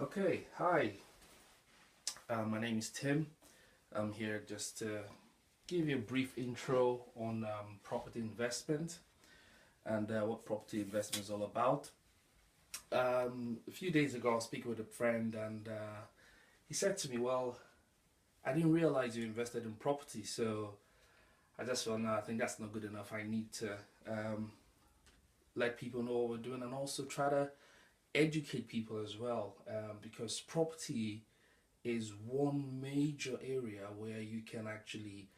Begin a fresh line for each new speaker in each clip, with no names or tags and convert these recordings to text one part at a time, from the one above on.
Okay, hi. My name is Tim. I'm here just to give you a brief intro on property investment and what property investment is all about. A few days ago, I was speaking with a friend, and he said to me, "Well, I didn't realize you invested in property, so I just felt, no, I think that's not good enough. I need to um, let people know what we're doing and also try to educate people as well, because property is one major area where you can actually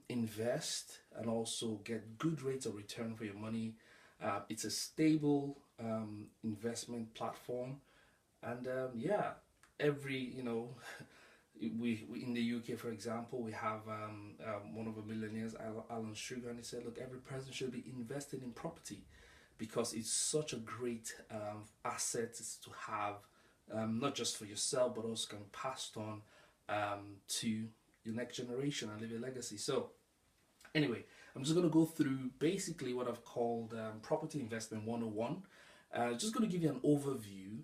invest and also get good rates of return for your money. It's a stable investment platform, and yeah, every we in the UK, for example, we have one of the millionaires, Alan Sugar, and he said, look, every person should be invested in property because it's such a great asset to have, not just for yourself, but also can be passed on to your next generation and leave a legacy. So, anyway, I'm just going to go through basically what I've called Property Investment 101. Just going to give you an overview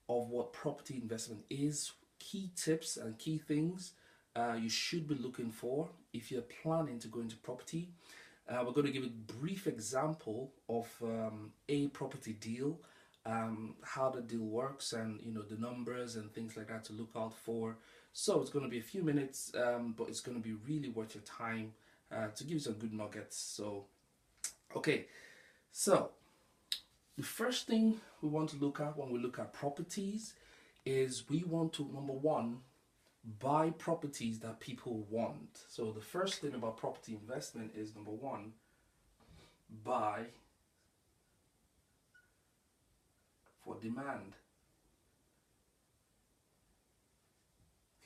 of what property investment is, key tips and key things you should be looking for if you're planning to go into property. We're going to give a brief example of a property deal, how the deal works, and the numbers and things like that to look out for. So it's going to be a few minutes, but it's going to be really worth your time to give you some good nuggets. So, okay, so the first thing we want to look at when we look at properties is we want to, number one, buy properties that people want. So the first thing about property investment is, number one, buy for demand.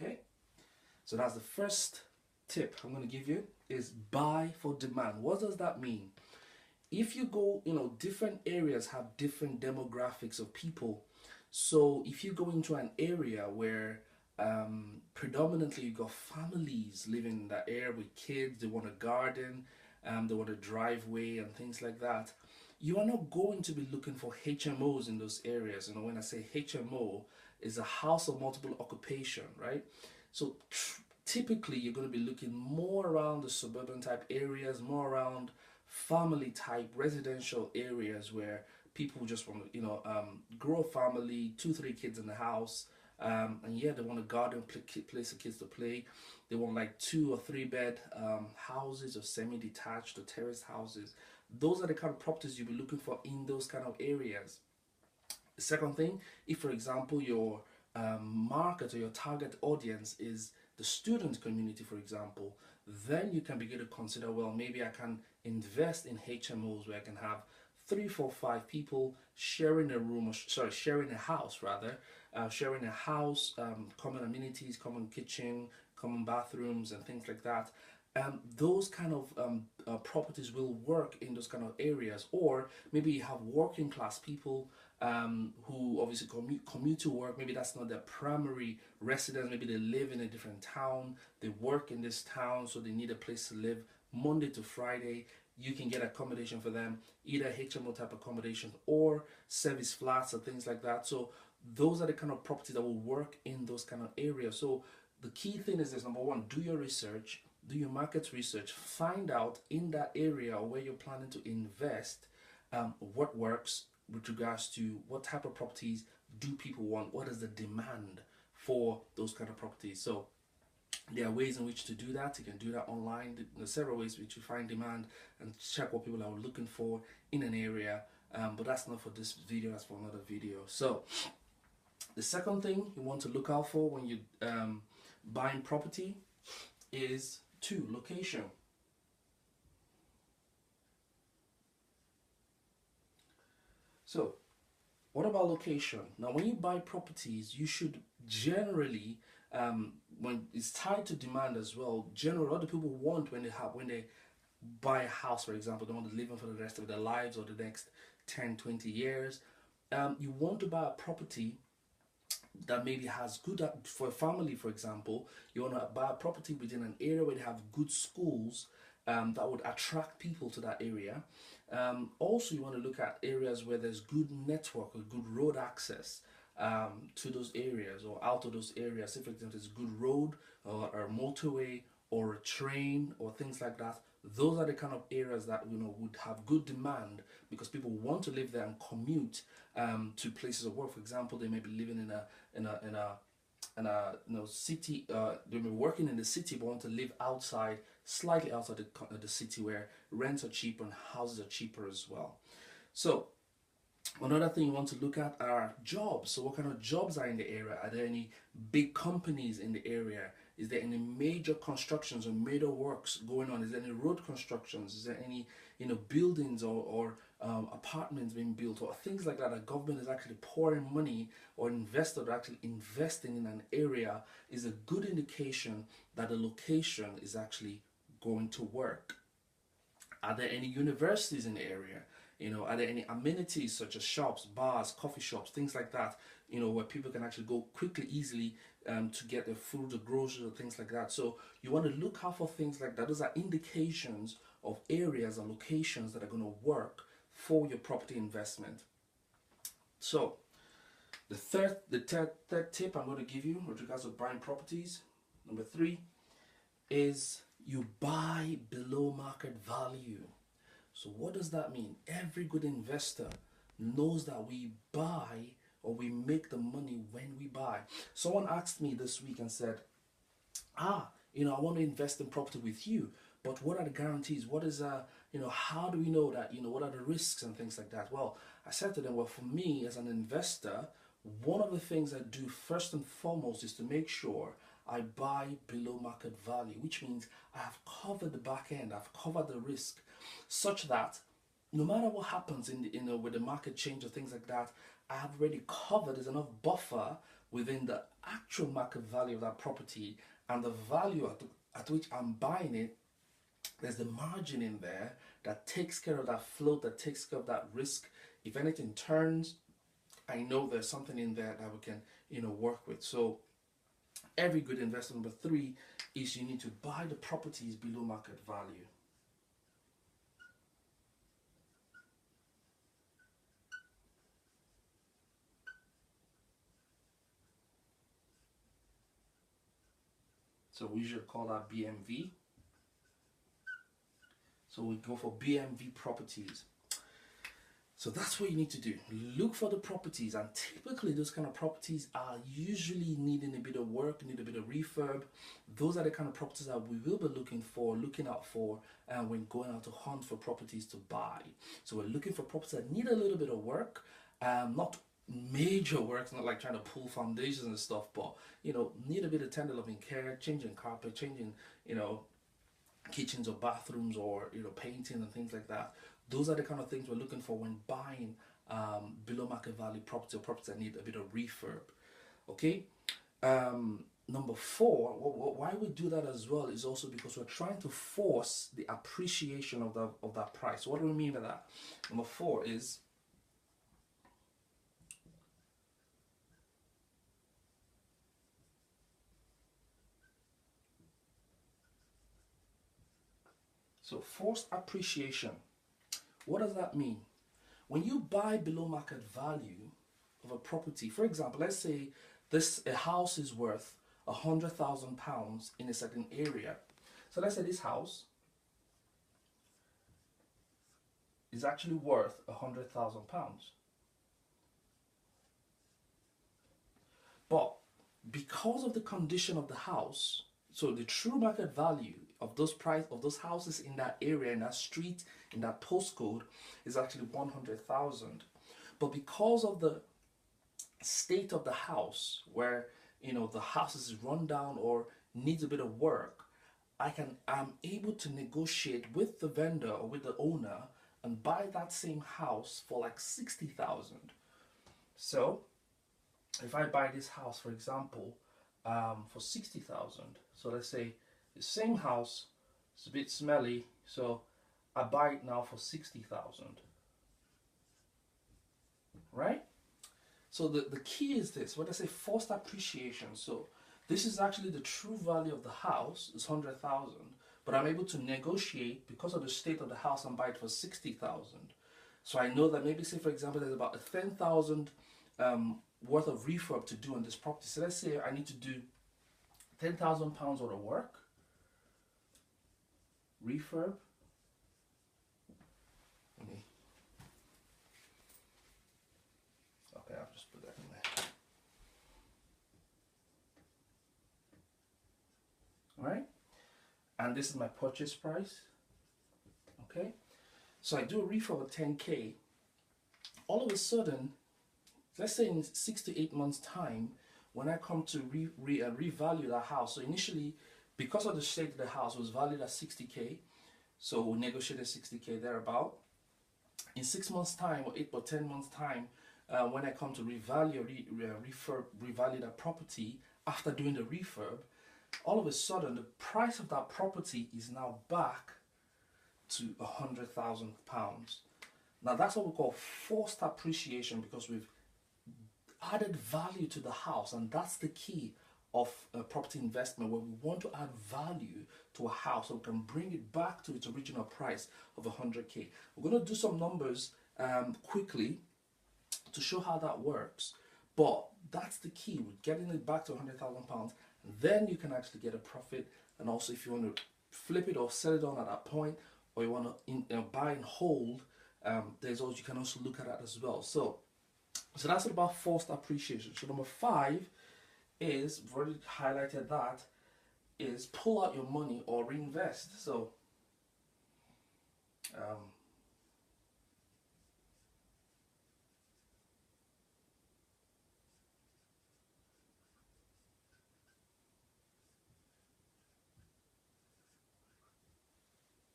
Okay, so that's the first tip I'm going to give you, is buy for demand. What does that mean? If you go, different areas have different demographics of people. So if you go into an area where predominantly you got families living in that area with kids, they want a garden, they want a driveway and things like that, you are not going to be looking for HMOs in those areas. When I say HMO, is a house of multiple occupation, right? So typically you're going to be looking more around the suburban type areas, more around family type residential areas where people just want to grow a family, 2 3 kids in the house, and yeah, they want a garden place for kids to play. They want like 2 or 3 bed houses, or semi-detached or terraced houses. Those are the kind of properties you'll be looking for in those kind of areas. The second thing, if for example your market or your target audience is the student community, for example, then you can begin to consider, well, maybe I can invest in HMOs where I can have 3 4 5 people sharing a room, or sharing a house rather, sharing a house, common amenities, common kitchen, common bathrooms, and things like that. Those kind of properties will work in those kind of areas. Or maybe you have working class people who obviously commute to work. Maybe that's not their primary residence. Maybe they live in a different town. They work in this town, so they need a place to live Monday to Friday. You can get accommodation for them, either HMO type accommodation or service flats or things like that. So those are the kind of properties that will work in those kind of areas. So the key thing is this: number one, do your research, do your market research, find out in that area where you're planning to invest what works with regards to what type of properties do people want, what is the demand for those kind of properties. So there are ways in which to do that. You can do that online. There are several ways in which you find demand and check what people are looking for in an area. But that's not for this video, that's for another video. So the second thing you want to look out for when you buying property is two, location. So what about location? Now, when you buy properties, you should generally, when it's tied to demand as well, generally what do people want when they buy a house, for example, they want to live in for the rest of their lives or the next 10, 20 years. You want to buy a property that maybe has good, for a family, for example, you want to buy a property within an area where they have good schools that would attract people to that area. Also, you want to look at areas where there's good network or good road access. to those areas or out of those areas. Say for example, it's a good road or a motorway or a train or things like that. Those are the kind of areas that would have good demand because people want to live there and commute to places of work. For example, they may be living in a city. They may be working in the city but want to live outside, slightly outside the city where rents are cheaper and houses are cheaper as well. So another thing you want to look at are jobs. So what kind of jobs are in the area? Are there any big companies in the area? Is there any major constructions or major works going on? Is there any road constructions? Is there any buildings or apartments being built or things like that? The government is actually pouring money or investors are actually investing in an area is a good indication that the location is actually going to work. Are there any universities in the area? Are there any amenities such as shops, bars, coffee shops, things like that, where people can actually go quickly, easily to get their food, the groceries, or things like that. So you want to look out for things like that. Those are indications of areas and locations that are going to work for your property investment. So the third tip I'm going to give you with regards to buying properties, number 3, is you buy below market value. So what does that mean? Every good investor knows that we buy or we make the money when we buy. Someone asked me this week and said, I want to invest in property with you, but what are the guarantees? What is, how do we know that, what are the risks and things like that? Well, I said to them, well, for me as an investor, one of the things I do first and foremost is to make sure I buy below market value, which means I have covered the back end, I've covered the risk, such that no matter what happens with the market change or things like that, I have already covered. There's enough buffer within the actual market value of that property and the value at which I'm buying it. There's the margin in there that takes care of that float, that takes care of that risk. If anything turns, I know there's something in there that we can work with. So every good investor, number 3, is you need to buy the properties below market value. So we usually call that BMV. So we go for BMV properties. So that's what you need to do. Look for the properties, and typically those kind of properties are usually needing a bit of work, need a bit of refurb. Those are the kind of properties that we will be looking out for when going out to hunt for properties to buy. So we're looking for properties that need a little bit of work, not major work, not like trying to pull foundations and stuff, but need a bit of tender loving care, changing carpet, changing kitchens or bathrooms or painting and things like that. Those are the kind of things we're looking for when buying below market value property or property that need a bit of refurb. Okay. Number 4, why we do that as well is also because we're trying to force the appreciation of that price. What do we mean by that? Number 4 is forced appreciation. What does that mean? When you buy below market value of a property, for example, let's say a house is worth £100,000 in a certain area. So let's say this house is actually worth £100,000. But because of the condition of the house, so the true market value of those houses in that area, in that street, in that postcode is actually 100,000. But because of the state of the house, where the house is run down or needs a bit of work, I'm able to negotiate with the vendor or with the owner and buy that same house for like 60,000. So if I buy this house, for example, for 60,000, so let's say the same house is a bit smelly, so I buy it now for 60,000, right? So the key is this, when I say forced appreciation, so this is actually the true value of the house is 100,000, but I'm able to negotiate because of the state of the house and buy it for 60,000. So I know that maybe, say for example, there's about a 10,000 worth of refurb to do on this property. So let's say I need to do £10,000 worth of work, refurb. Okay, I'll just put that in there. All right, and this is my purchase price. Okay, so I do a refurb of 10K. All of a sudden, let's say in 6 to 8 months time, when I come to revalue that house, so initially, because of the state of the house, was valued at 60K, so we negotiated 60K thereabout. In 6 months time or 8 or 10 months time, when I come to revalue that property after doing the refurb, all of a sudden the price of that property is now back to £100,000. Now that's what we call forced appreciation, because we've added value to the house, and that's the key of property investment, where we want to add value to a house so we can bring it back to its original price of 100K. We're going to do some numbers quickly to show how that works, but that's the key with getting it back to £100,000. Then you can actually get a profit. And also, if you want to flip it or sell it on at that point, or you want to buy and hold, there's also, you can also look at that as well. So that's about forced appreciation. So number 5 is, we've already highlighted that, is pull out your money or reinvest. So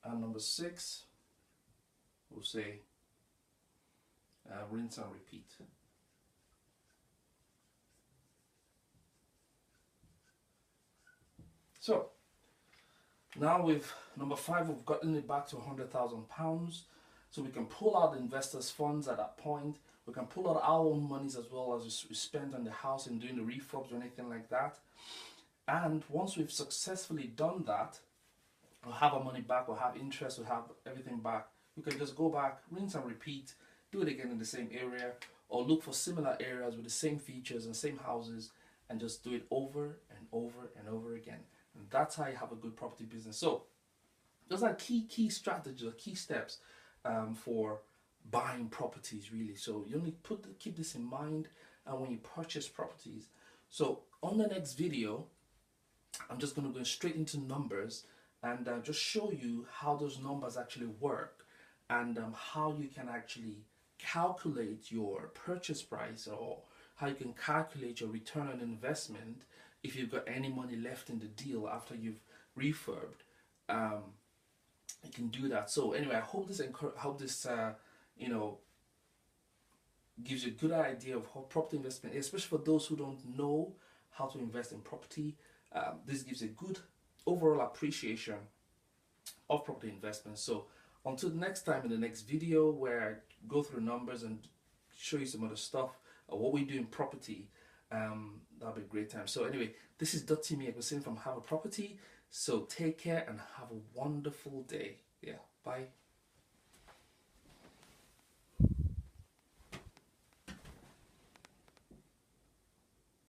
and number 6, we'll say rinse and repeat. So now with number 5, we've gotten it back to £100,000. So we can pull out the investors' funds at that point. We can pull out our own monies as well as we spend on the house and doing the refurbs or anything like that. And once we've successfully done that, we'll have our money back, we'll have interest, we'll have everything back. We can just go back, rinse and repeat, do it again in the same area, or look for similar areas with the same features and same houses, and just do it over and over and over again. And that's how you have a good property business. So those are key strategies or key steps for buying properties, really. So you only keep this in mind when you purchase properties. So on the next video, I'm just going to go straight into numbers and just show you how those numbers actually work, and how you can actually calculate your purchase price, or how you can calculate your return on investment if you've got any money left in the deal after you've refurbed. You can do that. So anyway, I hope this you know, gives you a good idea of how property investment is, especially for those who don't know how to invest in property. This gives a good overall appreciation of property investment. So until next time, in the next video where I go through numbers and show you some other stuff or what we do in property, that'll be a great time. So anyway, this is Dotimi Ekwesin from Have a Property. So take care and have a wonderful day. Yeah, bye.